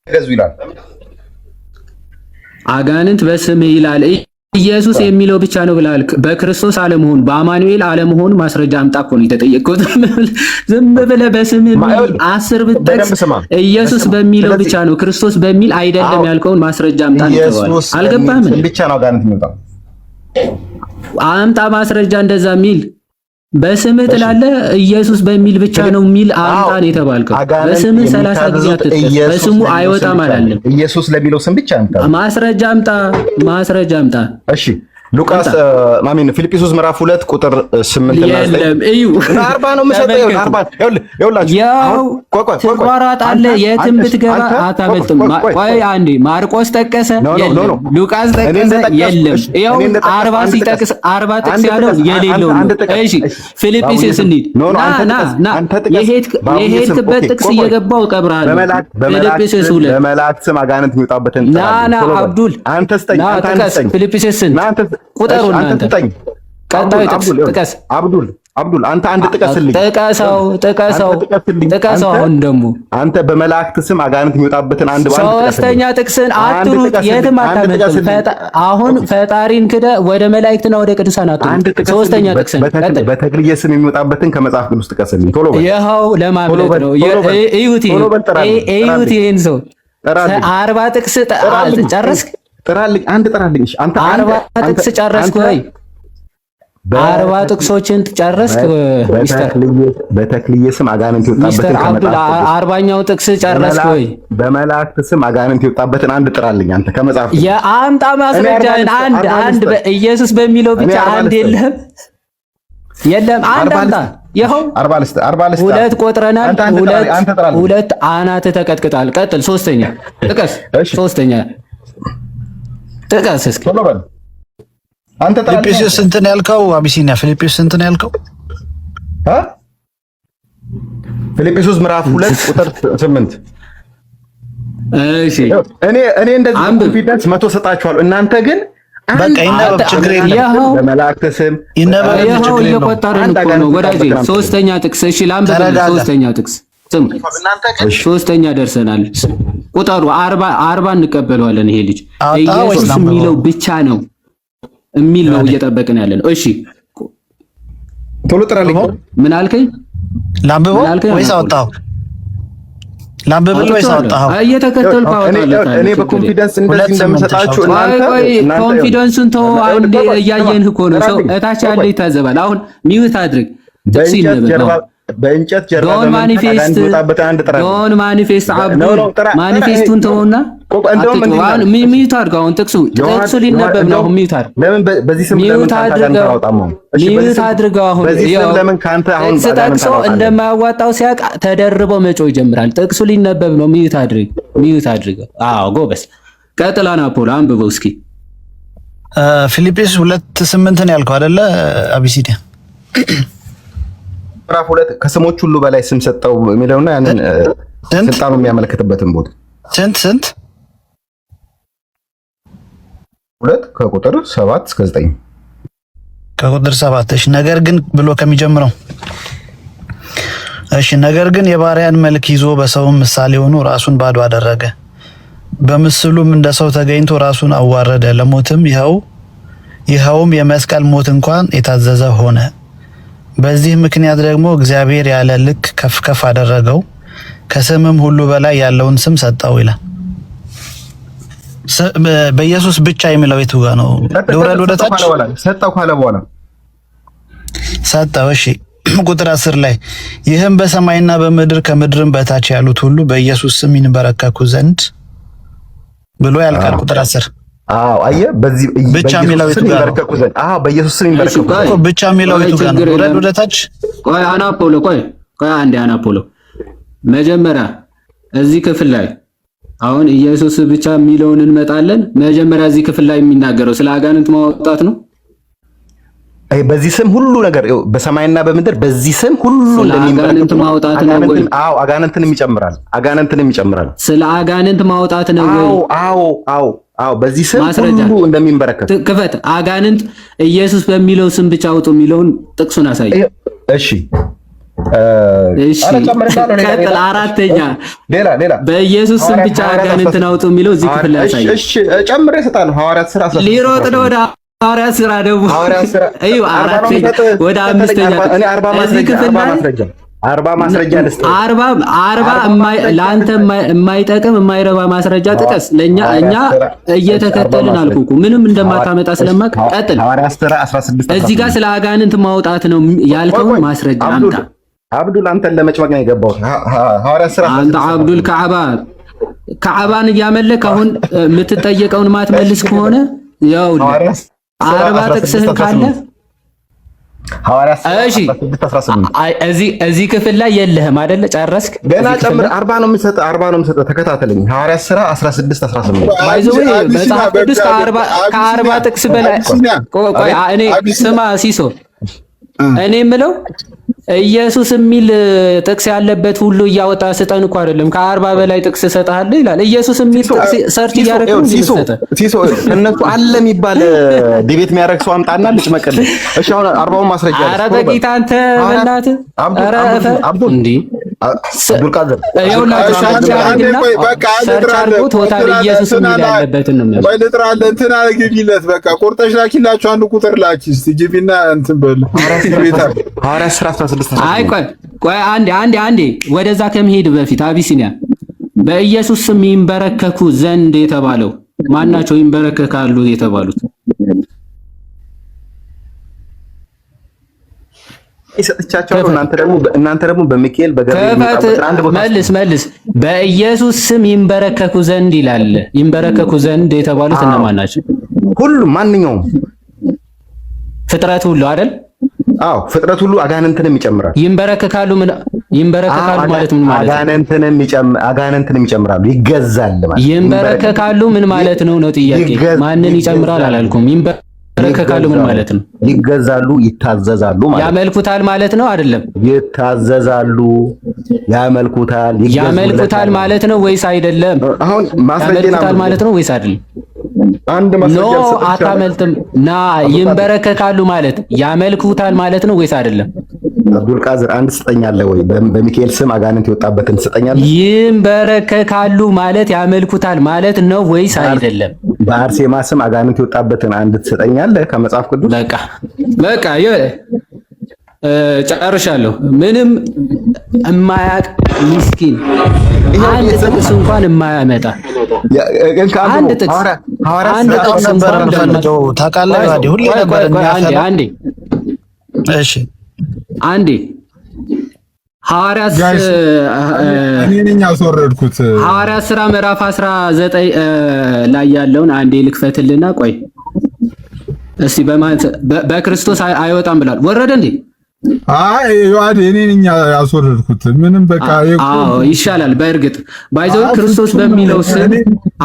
ገዙ ይላል። አጋንንት በስምህ ይላል። ኢየሱስ የሚለው ብቻ ነው ብላል። በክርስቶስ አለመሆን በአማኑኤል አለመሆን ማስረጃ አምጣ እኮ ነው የተጠየቅኩት። ዝም ብለህ በስምህ 10 ብትጠቅስ ኢየሱስ በሚለው ብቻ ነው ክርስቶስ በሚል አይደለም ያልከውን ማስረጃ አምጣ ነው። አልገባህም? ብቻ ነው አጋንንት የሚወጣው። አምጣ ማስረጃ እንደዛ ሚል በስምህ ትላለህ። ኢየሱስ በሚል ብቻ ነው የሚል አምጣ ነው የተባልከው። በስምህ 30 ጊዜ አትጥቀስ። በስሙ አይወጣም አላለም። ኢየሱስ ለሚለው ስም ብቻ አምጣ። ማስረጃ አምጣ። እሺ ሉቃስ ማሚን ፊልጵስዩስ ምዕራፍ 2 ቁጥር 8 እና 9 እዩ 40 ነው የምሰጠው። 40 ይኸውላችሁ ትቆራጣለህ። የትም ብትገባ አታመልጥም። ቆይ አንዴ ማርቆስ ጠቀሰ የለም፣ ሉቃስ ጠቀሰ የለም። ይኸው 40 ሲጠቅስ 40 ጥቅስ ያለው የሌለው ነው። እሺ ፊልጵስዩስ እንሂድ። ና የሄድክበት ጥቅስ እየገባው እቀብራለሁ። ፊልጵስዩስ 2 በመላእክት ስም አጋንንት የሚወጣበትን ና አብዱል አንተ ስጠኝ። ፊልጵስዩስን ቁጠሩ እናንተ። ቀጣዩ ጥቀስ። አብዱል አንተ አንድ ጥቀስልኝ። ጥቀሰው። አሁን ደግሞ አንተ በመላእክት ስም አጋንንት የሚወጣበትን አንድ ባንድ ሶስተኛ ጥቅስን አትሩጥ፣ የትም አታመልጥም። አሁን ፈጣሪን ክደ ወደ መላእክትና ወደ ቅዱሳን አትሩጥ። ሶስተኛ ጥቅስን በተክልየ ስም የሚወጣበትን ከመጽሐፍ ቅዱስ ጥቀስልኝ ቶሎ በል። ይኸው ለማምለጥ ነው። እዩት ይሄን ሰው 40 ጥቅስ ጨረስክ? ጥራልኝ። እሺ አንተ 40 ጥቅስ ጨረስክ ወይ? 40 ጥቅሶችን ጨረስክ? በተክልየ ስም አጋንንት የወጣበትን አብዱል 40ኛው ጥቅስ ጨረስክ ወይ? በመላእክት ስም አጋንንት የወጣበትን አንድ ጥራልኝ አንተ ከመጽሐፍ የአምጣ ማስረጃን አንድ ኢየሱስ በሚለው ብቻ አንድ የለም አንድ አምጣ። ይኸው 40 ሁለት ቆጥረናል። ሁለት አናት ተቀጥቅጣል። ቀጥል። ሶስተኛ ጥቀስ። ሶስተኛ ጥቀስ እስኪ። አንተ ፊልጵስዩስ ስንት ነው ያልከው? አቢሲኒያ ፊልጵስዩስ ስንት ነው ያልከው? ፊልጵስዩስ ምዕራፍ 2 ቁጥር 8። እሺ እኔ እንደዚህ ኮንፊደንስ 100 ሰጣችኋለሁ። እናንተ ግን በቃ ይነበብ፣ ችግር የለም። በመላእክት ስም ይነበብ፣ ችግር የለም። እየቆጠርን እኮ ነው ወዳጄ። ሶስተኛ ጥቅስ እሺ፣ ላንብብ። ሶስተኛ ጥቅስ ስም፣ ሶስተኛ ደርሰናል። ቁጠሩ። 40 እንቀበለዋለን። ይሄ ልጅ ኢየሱስ የሚለው ብቻ ነው የሚል ነው እየጠበቅን ያለ ነው። እሺ ቶሎ ጥራልኝ። ምን አልከኝ? ላንብበው ወይስ አወጣኸው? ላንብብልህ ወይስ አወጣኸው? እየተከተልኩ አወጣለሁ። እኔ በኮንፊደንስ እንደዚህ እንደምሰጣችሁ እናንተ ኮንፊደንሱን ተው። አንዴ እያየንህ እኮ ነው። ሰው እታች ያለ ይታዘባል። አሁን ሚውት አድርግ። ጥቅስ ይነበብ። በእንጨት ጀርባ ዶን ማኒፌስቱን ማኒፌስቱን ተውና ሚውት አድርገው። አሁን ጥቅሱ ሊነበብ ነው። አሁን ሚውት አድርገው። ለምን በዚህ ስም ለምን ሚውት አድርገው። አሁን ለምን ካንተ አሁን ጥቅሱ እንደማያዋጣው ሲያቅ ተደርበው መጮህ ይጀምራል። ጥቅሱ ሊነበብ ነው። ሚውት አድርገው። አዎ ጎበስ። ቀጥላና አፖሎ አንብበው እስኪ። ፊልጵስዩስ 2:8 ነው ያልከው አይደለ? አቢሲኒያ ምዕራፍ 2 ከስሞች ሁሉ በላይ ስም ሰጠው የሚለውና ያንን ስልጣኑ የሚያመለክትበትን ቦታ ስንት 2 ከቁጥር 7 እስከ 9 ከቁጥር 7 እሺ። ነገር ግን ብሎ ከሚጀምረው እሺ። ነገር ግን የባሪያን መልክ ይዞ በሰውም ምሳሌ ሆኖ ራሱን ባዶ አደረገ፣ በምስሉም እንደ ሰው ተገኝቶ ራሱን አዋረደ፣ ለሞትም ይኸውም የመስቀል ሞት እንኳን የታዘዘ ሆነ። በዚህ ምክንያት ደግሞ እግዚአብሔር ያለ ልክ ከፍ ከፍ አደረገው፣ ከስምም ሁሉ በላይ ያለውን ስም ሰጠው ይላል። በኢየሱስ ብቻ የሚለው የቱ ጋር ነው? ልውረድ ወደ ታች። ሰጠው ካለ በኋላ ሰጠው። እሺ ቁጥር 10 ላይ ይህም በሰማይና በምድር ከምድርም በታች ያሉት ሁሉ በኢየሱስ ስም ይንበረከኩ ዘንድ ብሎ ያልቃል። ቁጥር 10 አዎ አየህ፣ በዚህ ብቻ የሚለው የቱ ጋር ነው? አዎ በኢየሱስ ስም ይንበረከኩ እኮ ብቻ የሚለው የቱ ጋር ነው? ልውረድ ወደ ታች። ቆይ አናፖሎ ቆይ አንዴ አናፖሎ መጀመሪያ እዚህ ክፍል ላይ አሁን ኢየሱስ ብቻ የሚለውን እንመጣለን። መጀመሪያ እዚህ ክፍል ላይ የሚናገረው ስለ አጋንንት ማውጣት ነው። በዚህ ስም ሁሉ ነገር በሰማይና በምድር በዚህ ስም ሁሉ አጋንንት ማውጣት ነው ወይ? አዎ አጋንንትንም ይጨምራል። ስለ አጋንንት ማውጣት ነው ወይ? አዎ በዚህ ስም ሁሉ እንደሚንበረከክ ክፈት። አጋንንት ኢየሱስ በሚለው ስም ብቻ አውጡ የሚለውን ጥቅሱን አሳይ። እሺ ቀጥል። አራተኛ ሌላ በኢየሱስ ስም ብቻ አጋንንትን አውጡ የሚለው እዚህ ክፍል ላይ ያሳይ። እሺ ጨምሬ እሰጣለሁ። ሐዋርያት ሥራ ሊሮጥ ነው ወደ ሐዋርያት ሥራ ደግሞ እዩ። አራተኛ ወደ አምስተኛ እኔ 40 ማስረጃ ልስጥ። 40 ለአንተ የማይጠቅም የማይረባ ማስረጃ ጥቀስ። እኛ እየተከተልን አልኩኩ ምንም እንደማታመጣ ስለማቅ ቀጥል። ሐዋርያት ሥራ 16 እዚህ ጋር ስለ አጋንንት ማውጣት ነው ያልከውን ማስረጃ አምጣ። አብዱል አንተን ለመጭመቅ ነው የገባው። ሐዋርያት ሥራ አንተ አብዱል ከዓባን እያመለክ አሁን የምትጠየቀውን ማትመልስ ከሆነ ያው 40 ጥቅስህን ካለ እሺ፣ እዚህ ክፍል ላይ የለህም አይደለ? ጨረስክ? ገና ጨምር። 40 ነው የምሰጠው። ተከታተለኝ። ሐዋርያት ሥራ 16 18 ባይዘው መጽሐፍ ቅዱስ ከ40 ጥቅስ በላይ ቆይ እኔ ስማ ሲሶ እኔ የምለው ኢየሱስ የሚል ጥቅስ ያለበት ሁሉ እያወጣ ስጠን እኮ አይደለም። ከ40 በላይ ጥቅስ እሰጥሃለሁ ይላል። ኢየሱስ የሚል ጥቅስ ሰርች እያደረግህ ሲሶ እነሱ አለ የሚባል ዲቤት የሚያደርግ ሰው አምጣና ልጭመቅልህ። እሺ አሁን 40ውን ማስረጃ ኧረ በጌታ አንተ በእናትህ ኧረ እንዴ አብዱልቃድር ይኸውላችሁ ሰርች አድርጉ። ቶታል ኢየሱስ የሚል ያለበትን ነው የሚያው። ቆይ ልጥራለህ እንትን አድርጊለት። በቃ ቆርጠሽ ላኪላችሁ። አንዱ ቁጥር ላኪ እስቲ ግቢና እንትን በል ሐዋርያት ሥራ 16 አይ ቆይ አንዴ ወደዛ ከመሄድ በፊት አቢሲኒያ በኢየሱስ ስም ይንበረከኩ ዘንድ የተባለው ማናቸው? ይንበረከካሉ የተባሉት ይሰጥቻቸው። እናንተ ደግሞ በሚካኤል መልስ በኢየሱስ ስም ይንበረከኩ ዘንድ ይላል። ይንበረከኩ ዘንድ የተባሉት እነማን ናቸው? ሁሉም ማንኛውም ፍጥረት ሁሉ አይደል? አዎ ፍጥረት ሁሉ አጋንንትንም ይጨምራል። ይንበረከካሉ ማለት ምን ማለት ነው? አጋንንትንም ይጨምራሉ። ይገዛል ማለት ይንበረከካሉ ምን ማለት ነው ጥያቄ። ማንን ይጨምራል አላልኩም። ይንበረከካሉ ምን ማለት ነው? ይገዛሉ፣ ይታዘዛሉ ማለት ያመልኩታል ማለት ነው አይደለም? ይታዘዛሉ፣ ያመልኩታል ማለት ነው ወይስ አይደለም? አሁን ያመልኩታል ማለት ነው ወይስ አይደለም? አንድ ማስረጃ አታመልጥም ና ይንበረከካሉ ማለት ያመልኩታል ማለት ነው ወይስ አይደለም? አብዱልቃድር አንድ ትሰጠኛለህ ወይ? በሚካኤል ስም አጋንንት የወጣበትን ትሰጠኛለህ? ይንበረከካሉ ማለት ያመልኩታል ማለት ነው ወይስ አይደለም? በአርሴማ ስም አጋንንት የወጣበትን አንድ ትሰጠኛለህ ከመጽሐፍ ቅዱስ? በቃ ጨርሻለሁ። ምንም የማያውቅ ምስኪን አንድ ጥቅስ እንኳን የማያመጣ አንድ ጥቅስ እንኳን ታውቃለህ። ሁሌ ነበር አንዴ ሐዋርያት ሥራ ምዕራፍ 19 ላይ ያለውን አንዴ ልክፈትልና ቆይ እስቲ በክርስቶስ አይወጣም ብሏል። ወረደ እንዴ? አይ ዮሐድ እኔን ያስወረድኩት ምንም በቃ ይሻላል። በእርግጥ ባይዘው ክርስቶስ በሚለው ስም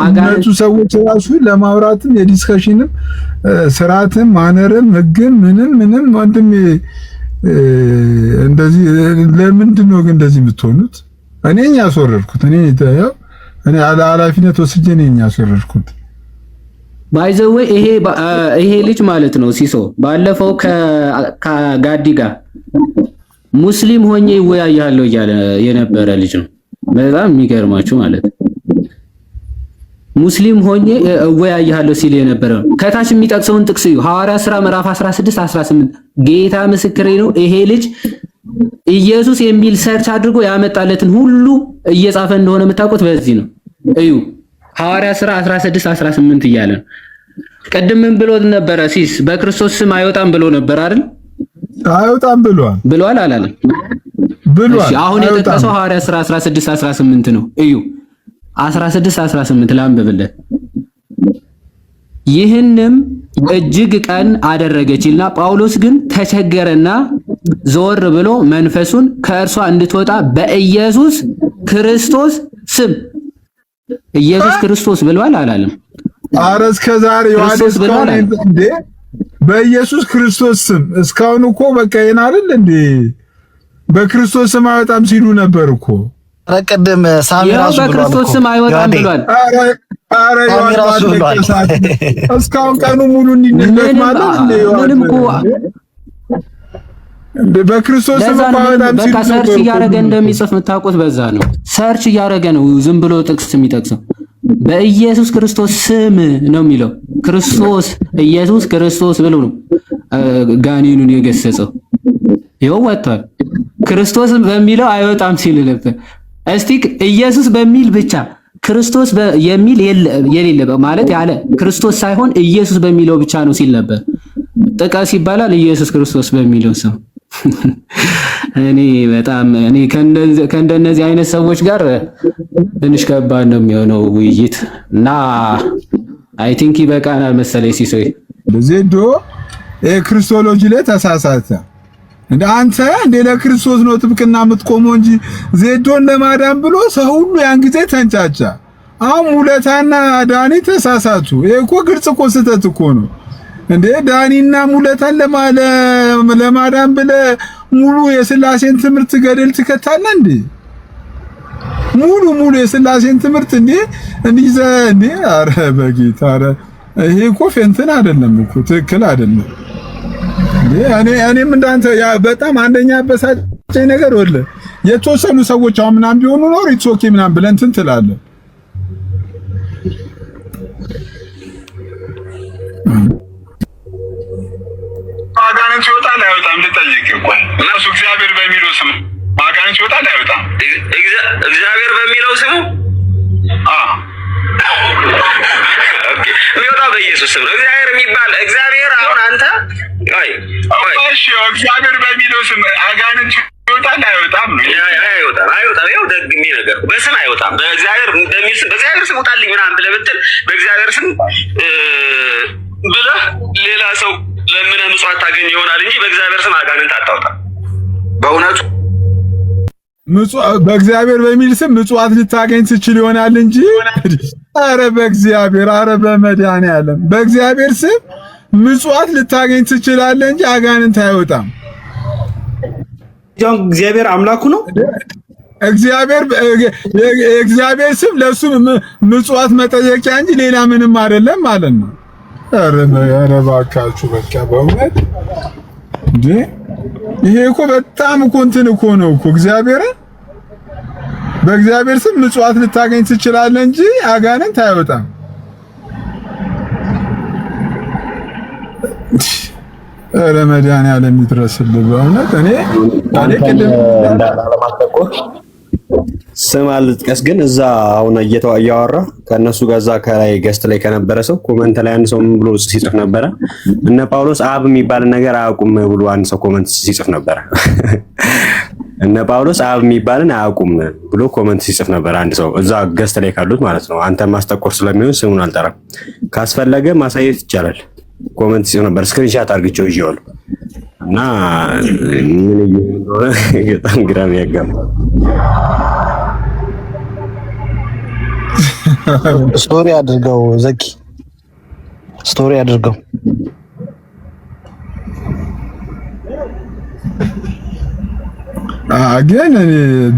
አጋንንቱ ሰዎች ራሱ ለማውራትም የዲስከሽንም ስርዓትም ማነርም ህግም ምንም ወንድም እንደዚህ ለምንድን ነው ግን እንደዚህ የምትሆኑት? እኔ ያስወረድኩት እኔ ኃላፊነት ወስጄ ነኝ ያስወረድኩት። ባይዘው ይሄ ልጅ ማለት ነው ሲሶ ባለፈው ከጋዲ ጋር ሙስሊም ሆኜ ይወያያለሁ እያለ የነበረ ልጅ ነው። በጣም የሚገርማችሁ ማለት ሙስሊም ሆኜ እወያያለሁ ሲል የነበረ ከታች የሚጠቅሰውን ጥቅስ እዩ። ሐዋርያት ሥራ ምዕራፍ 16-18 ጌታ ምስክሬ ነው። ይሄ ልጅ ኢየሱስ የሚል ሰርች አድርጎ ያመጣለትን ሁሉ እየጻፈ እንደሆነ የምታውቁት በዚህ ነው። እዩ ሐዋርያት ሥራ 16-18 እያለ ነው። ቅድም ምን ብሎ ነበረ? ሲስ በክርስቶስ ስም አይወጣም ብሎ ነበር አይደል? አይወጣም ብሏል አላለም? እሺ አሁን የጠቀሰው ሐዋርያት ሥራ 16-18 ነው። እዩ 16-18 ላንብብለት። ይህንም እጅግ ቀን አደረገችልና ጳውሎስ ግን ተቸገረና ዞር ብሎ መንፈሱን ከእርሷ እንድትወጣ በኢየሱስ ክርስቶስ ስም ኢየሱስ ክርስቶስ ብሏል አላለም? ኧረ እስከ ዛሬ ዮሐንስ ብሏል እንዴ? በኢየሱስ ክርስቶስ ስም እስካሁን እኮ በቃ ይሄን አይደል እንዴ? በክርስቶስ ስም አይወጣም ሲሉ ነበር እኮ። ረቀደም ሳሚ ራሱ ብሏል። በክርስቶስ ስም አይወጣም ብሏል። ኧረ ዮሐንስ ብሏል። እስካሁን ቀኑ ሙሉ እንዲነገር ማለት እንዴ? ምንም እኮ እንዴ በክርስቶስ ስም አይወጣም ሲሉ በቃ ሰርች እያደረገ እንደሚጽፍ የምታውቁት በዛ ነው። ሰርች እያደረገ ነው ዝም ብሎ ጥቅስ የሚጠቅሰው። በኢየሱስ ክርስቶስ ስም ነው የሚለው። ክርስቶስ ኢየሱስ ክርስቶስ ብሎ ነው ጋኔኑን የገሰጸው። ይኸው ወጥቷል። ክርስቶስ በሚለው አይወጣም ሲል ነበር። እስቲ ኢየሱስ በሚል ብቻ ክርስቶስ የሚል የሌለ ማለት ያለ ክርስቶስ ሳይሆን ኢየሱስ በሚለው ብቻ ነው ሲል ነበር። ጥቀስ ይባላል ኢየሱስ ክርስቶስ በሚለው ስም። እኔ ከእንደነዚህ አይነት ሰዎች ጋር ትንሽ ከባድ ነው የሚሆነው ውይይት እና አይ ቲንክ ይበቃናል መሰለኝ። ሲሶይ ዜዶ ክርስቶሎጂ ላይ ተሳሳተ እንደ አንተ እንደ ለክርስቶስ ነው ጥብቅና የምትቆመው እንጂ ዜዶን ለማዳን ብሎ ሰው ሁሉ ያን ጊዜ ተንጫጫ። አሁን ሙለታና ዳኒ ተሳሳቱ። ይሄ እኮ ግልጽ እኮ ስህተት እኮ ነው እንዴ! ዳኒና ሙለታን ለማዳን ብለህ ሙሉ የሥላሴን ትምህርት ገደል ትከታለህ እንዴ? ሙሉ የሥላሴን ትምህርት እንዴ እንዴ! ኧረ በጌታ ኧረ ይሄ እኮ እንትን አይደለም እኮ ትክክል አይደለም። እኔም እንዳንተ በጣም አንደኛ በሳጨኝ ነገር ወለ የተወሰኑ ሰዎች አሁን ምናምን ቢሆኑ ኖር ኢትስ ኦኬ ምናምን ብለን እንትን ትላለህ። አጋንንት ይወጣል አይወጣም ልጠይቅ እኮ እነሱ እግዚአብሔር በሚለው ስም አጋንንት ይወጣል አይወጣም? እግዚአብሔር በሚለው ስሙ የሚወጣው በኢየሱስ ስም ነው። እግዚአብሔር የሚባል እግዚአብሔር አሁን አንተ እሺ እግዚአብሔር በሚለው ስም አጋንንት ይወጣል አይወጣም? አይወጣም። ያው ደግሜ ነገር በስም አይወጣም። በእግዚአብሔር በሚል ስም በእግዚአብሔር ስም ውጣልኝ ምናምን ብለህ ብትል በእግዚአብሔር ስም ብለህ ሌላ ሰው ለምነህ ምጽዋት ታገኝ ይሆናል እንጂ በእግዚአብሔር ስም አጋንንት አታውጣም። በእውነቱ በእግዚአብሔር በሚል ስም ምጽዋት ልታገኝ ትችል ይሆናል እንጂ አረ በእግዚአብሔር አረ በመድኃኒዓለም በእግዚአብሔር ስም ምጽዋት ልታገኝ ትችላለህ እንጂ አጋንንት አይወጣም። እግዚአብሔር አምላኩ ነው። እግዚአብሔር ስም ለሱ ምጽዋት መጠየቂያ እንጂ ሌላ ምንም አይደለም ማለት ነው። አረ እባካችሁ በቃ በእውነት እንዴ ይሄ እኮ በጣም እኮ እንትን እኮ ነው እኮ በእግዚአብሔር ስም ምጽዋት ልታገኝ ትችላለህ እንጂ አጋንንት አይወጣም። መድኃኒዓለም ይድረስልህ በእውነት እኔ ቅድም ስም አልጥቀስ ግን እዛ አሁን እያወራ ከነሱ ጋር እዛ ከላይ ገስት ላይ ከነበረ ሰው ኮመንት ላይ አንድ ሰው ምን ብሎ ሲጽፍ ነበረ? እነ ጳውሎስ አብ የሚባል ነገር አያውቁም ብሎ አንድ ሰው ኮመንት ሲጽፍ ነበረ። እነ ጳውሎስ አብ የሚባልን አያውቁም ብሎ ኮመንት ሲጽፍ ነበር አንድ ሰው እዛ ገስት ላይ ካሉት ማለት ነው። አንተ ማስጠቆር ስለሚሆን ስሙን አልጠራም። ካስፈለገ ማሳየት ይቻላል። ኮመንት ሲጽፍ ነበር። ስክሪንሻት አድርግቼው ይዤዋለሁ እና ምን ይሁን በጣም ግራም ያጋባ ስቶሪ አድርገው ዘኪ ስቶሪ አድርገው አገን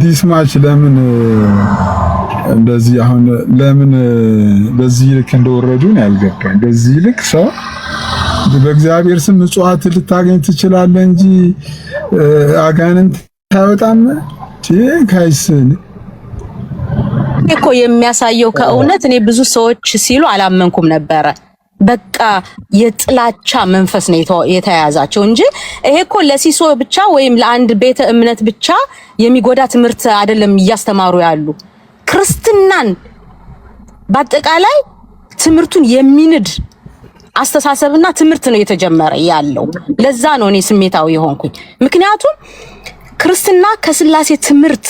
ዲስ ማች ለምን እንደዚህ አሁን ለምን በዚህ ልክ እንደወረዱ ነው ያልገባኝ። በዚህ ልክ ሰው በእግዚአብሔር ስም ምጽዋት ልታገኝ ትችላለህ እንጂ አጋንንት አይወጣም ካይስን እኮ የሚያሳየው ከእውነት እኔ ብዙ ሰዎች ሲሉ አላመንኩም ነበረ። በቃ የጥላቻ መንፈስ ነው የተያያዛቸው እንጂ ይሄ እኮ ለሲሶ ብቻ ወይም ለአንድ ቤተ እምነት ብቻ የሚጎዳ ትምህርት አይደለም እያስተማሩ ያሉ። ክርስትናን በአጠቃላይ ትምህርቱን የሚንድ አስተሳሰብና ትምህርት ነው የተጀመረ ያለው። ለዛ ነው እኔ ስሜታዊ የሆንኩኝ። ምክንያቱም ክርስትና ከስላሴ ትምህርት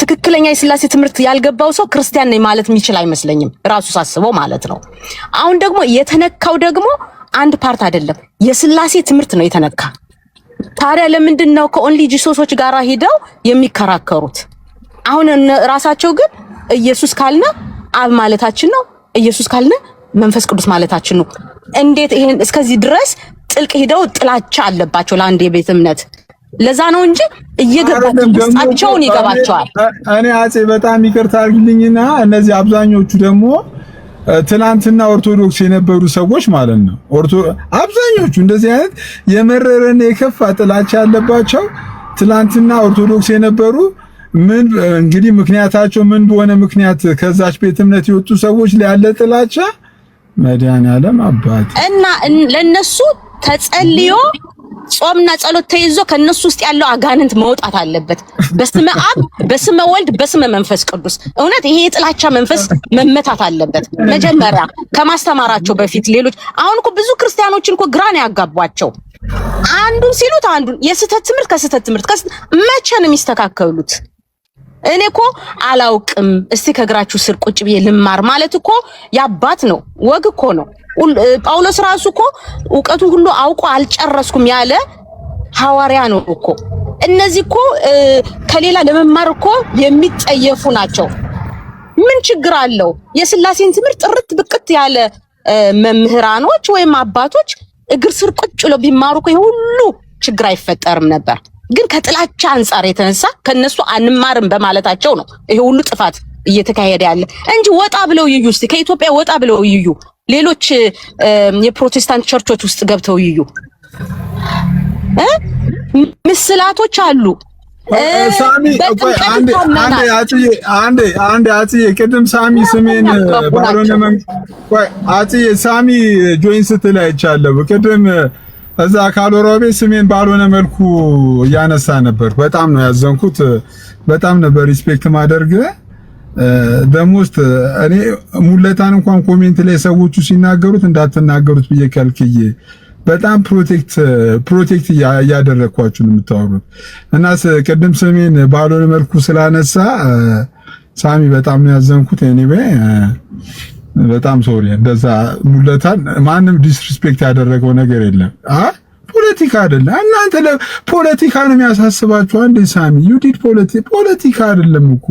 ትክክለኛ የስላሴ ትምህርት ያልገባው ሰው ክርስቲያን ነኝ ማለት የሚችል አይመስለኝም ራሱ ሳስበው ማለት ነው። አሁን ደግሞ የተነካው ደግሞ አንድ ፓርት አይደለም የስላሴ ትምህርት ነው የተነካ። ታዲያ ለምንድን ነው ከኦንሊ ጂሶሶች ጋር ሄደው የሚከራከሩት? አሁን ራሳቸው ግን ኢየሱስ ካልነ አብ ማለታችን ነው፣ ኢየሱስ ካልነ መንፈስ ቅዱስ ማለታችን ነው። እንዴት ይሄን እስከዚህ ድረስ ጥልቅ ሄደው ጥላቻ አለባቸው ለአንድ የቤት እምነት። ለዛ ነው እንጂ እየገባቸውን ይገባቸዋል። እኔ አጼ በጣም ይቅርታ አድርግልኝና እነዚህ አብዛኞቹ ደግሞ ትናንትና ኦርቶዶክስ የነበሩ ሰዎች ማለት ነው። አብዛኞቹ እንደዚህ አይነት የመረረና የከፋ ጥላቻ ያለባቸው ትናንትና ኦርቶዶክስ የነበሩ ምን እንግዲህ ምክንያታቸው ምን በሆነ ምክንያት ከዛች ቤት እምነት የወጡ ሰዎች ላይ ያለ ጥላቻ መድኃኒዓለም አባት እና ለነሱ ተጸልዮ ጾምና ጸሎት ተይዞ ከነሱ ውስጥ ያለው አጋንንት መውጣት አለበት። በስመ አብ በስመ ወልድ በስመ መንፈስ ቅዱስ። እውነት ይሄ የጥላቻ መንፈስ መመታት አለበት መጀመሪያ ከማስተማራቸው በፊት። ሌሎች አሁን እኮ ብዙ ክርስቲያኖችን እኮ ግራን ያጋቧቸው አንዱን ሲሉት አንዱን የስህተት ትምህርት ከስህተት ትምህርት መቼ ነው የሚስተካከሉት? እኔ እኮ አላውቅም እስቲ ከእግራችሁ ስር ቁጭ ብዬ ልማር ማለት እኮ ያባት ነው፣ ወግ እኮ ነው። ጳውሎስ ራሱ እኮ ዕውቀቱ ሁሉ አውቆ አልጨረስኩም ያለ ሐዋርያ ነው እኮ። እነዚህ እኮ ከሌላ ለመማር እኮ የሚጠየፉ ናቸው። ምን ችግር አለው? የስላሴን ትምህርት ጥርት ብቅት ያለ መምህራኖች ወይም አባቶች እግር ስር ቁጭ ብለው ቢማሩ እኮ ሁሉ ችግር አይፈጠርም ነበር። ግን ከጥላቻ አንፃር የተነሳ ከነሱ አንማርም በማለታቸው ነው ይሄ ሁሉ ጥፋት እየተካሄደ ያለ እንጂ ወጣ ብለው ይዩ። እስቲ ከኢትዮጵያ ወጣ ብለው ይዩ። ሌሎች የፕሮቴስታንት ቸርቾች ውስጥ ገብተው ይዩ። ምስላቶች አሉ። ሳሚ አንዴ አጽዬ ቅድም ሳሚ ስሜን ሳሚ ጆይን ስትል አይቻለሁ። ቅድም እዛ ካሎሮቤ ስሜን ባልሆነ መልኩ እያነሳ ነበር። በጣም ነው ያዘንኩት። በጣም ነበር ሪስፔክት ማደርግ ደሞስት እኔ ሙለታን እንኳን ኮሜንት ላይ ሰዎቹ ሲናገሩት እንዳትናገሩት ብዬ ከልክዬ በጣም ፕሮቴክት እያደረኳችሁ ነው የምታወሩት። እና ቅድም ስሜን ባልሆነ መልኩ ስላነሳ ሳሚ በጣም ነው ያዘንኩት። ኤኒዌይ በጣም ሶሪ። እንደዛ ሙለታን ማንም ዲስሪስፔክት ያደረገው ነገር የለም። ፖለቲካ አይደለም። እናንተ ለፖለቲካ ነው የሚያሳስባችሁ። አንዴ ሳሚ ዩዲድ ፖለቲካ አይደለም እኮ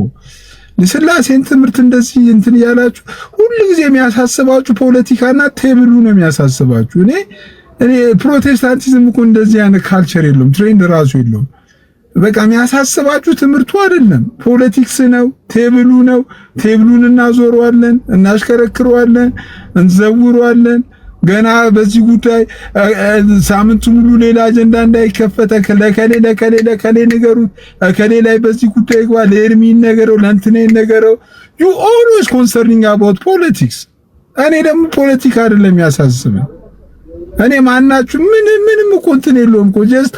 ለስላሴን ትምህርት እንደዚህ እንትን ያላችሁ ሁሉ ጊዜ የሚያሳስባችሁ ፖለቲካና ቴብሉ ነው የሚያሳስባችሁ። እኔ ፕሮቴስታንቲዝም እኮ እንደዚህ አይነት ካልቸር የለውም፣ ትሬንድ ራሱ የለውም። በቃ የሚያሳስባችሁ ትምህርቱ አይደለም፣ ፖለቲክስ ነው፣ ቴብሉ ነው። ቴብሉን እናዞረዋለን፣ እናሽከረክረዋለን፣ እንዘውረዋለን። ገና በዚህ ጉዳይ ሳምንቱ ሙሉ ሌላ አጀንዳ እንዳይከፈተ ለከሌ ነገሩት፣ ከሌ ላይ በዚህ ጉዳይ ይግባ፣ ለኤርሚ ነገረው፣ ለእንትኔ ነገረው። you always concerning about politics። እኔ ደግሞ ፖለቲካ አይደለም ያሳስበኝ። እኔ ማናችሁ ምንም እኮ እንትን የለውም እኮ ጀስት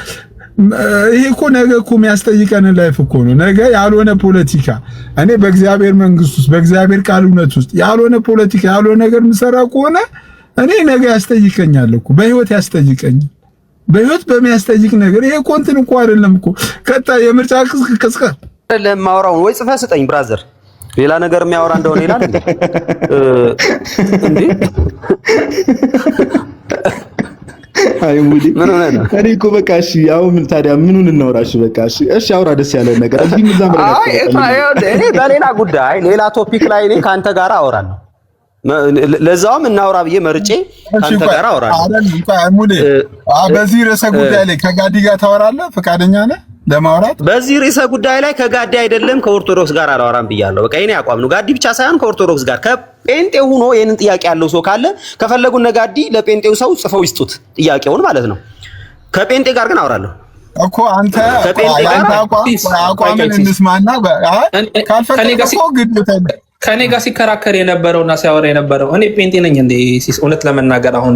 ይሄ እኮ ነገ እኮ የሚያስጠይቀን ላይፍ እኮ ነው። ነገ ያልሆነ ፖለቲካ እኔ በእግዚአብሔር መንግስት ውስጥ በእግዚአብሔር ቃል እውነት ውስጥ ያልሆነ ፖለቲካ ያልሆነ ነገር ምሰራ ከሆነ እኔ ነገ ያስጠይቀኛል እኮ በህይወት ያስጠይቀኛል። በህይወት በሚያስጠይቅ ነገር ይሄ እኮ እንትን እኮ አይደለም እኮ ከታ የምርጫ ቅስቀሳ አይደለም ማውራውን ወይ ጽፈህ ስጠኝ ብራዘር። ሌላ ነገር የሚያወራ እንደሆነ ይላል እንዴ? አይ ሙዲ ምን ሆነ ነው? እኔ እኮ በቃ እሺ፣ አሁን ምን ታዲያ ምኑን እናውራሽ? በቃ እሺ አውራ፣ ደስ ያለ ነገር እዚህ ምዛም ረጋ። እኔ በሌላ ጉዳይ ሌላ ቶፒክ ላይ እኔ ካንተ ጋር አወራለሁ። ለዛውም እናውራ ብዬ መርጬ ካንተ ጋር አወራለሁ። ሙዲ በዚህ ርዕሰ ጉዳይ ላይ ከጋዲ ጋር ታወራለህ? ፈቃደኛ ነህ ለማውራት? በዚህ ርዕሰ ጉዳይ ላይ ከጋዲ አይደለም ከኦርቶዶክስ ጋር አላወራም ብያለሁ። በቃ የኔ አቋም ነው። ጋዲ ብቻ ሳይሆን ከኦርቶዶክስ ጋር ከጴንጤው ሆኖ ይሄንን ጥያቄ ያለው ሰው ካለ ከፈለጉ ጋዲ ለጴንጤው ሰው ጽፈው ይስጡት ጥያቄውን ማለት ነው። ከጴንጤ ጋር ግን አወራለሁ እኮ አንተ አቋምን እንስማና ካልፈለገ ከኔ ጋር ሲከራከር የነበረውና ሲያወራ የነበረው እኔ ጴንጤ ነኝ እንዴ? እውነት ለመናገር አሁን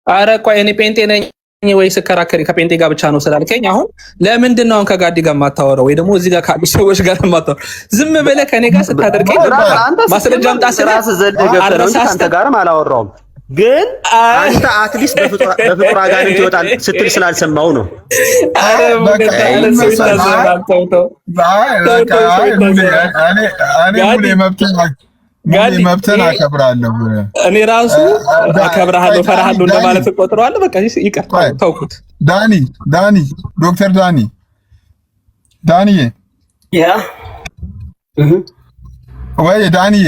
ኧረ ቆይ እኔ ጴንጤ ነኝ ወይ ስከራከር ከጴንጤ ጋር ብቻ ነው ስላልከኝ አሁን ለምንድን ነው ከጋዲ ጋር የማታወራው? ወይ ደግሞ እዚህ ጋር ካሉ ሰዎች ጋር የማታወራው? ዝም ብለህ ከኔ ጋር ስታደርገኝ ማስረጃ አምጣ ስለ አንተ ጋርም አላወራውም ግን አንተ አትሊስት በፍጡር አጋንንት ይወጣል ስትል ስላልሰማው ነው። መብትን አከብራለሁ። እኔ ራሱ አከብራለሁ ፈራሃለሁ እንደማለት እቆጥረዋለሁ። በቃ ይቅር ተውኩት። ዳኒ ዶክተር ዳንዬ ወይ ዳንዬ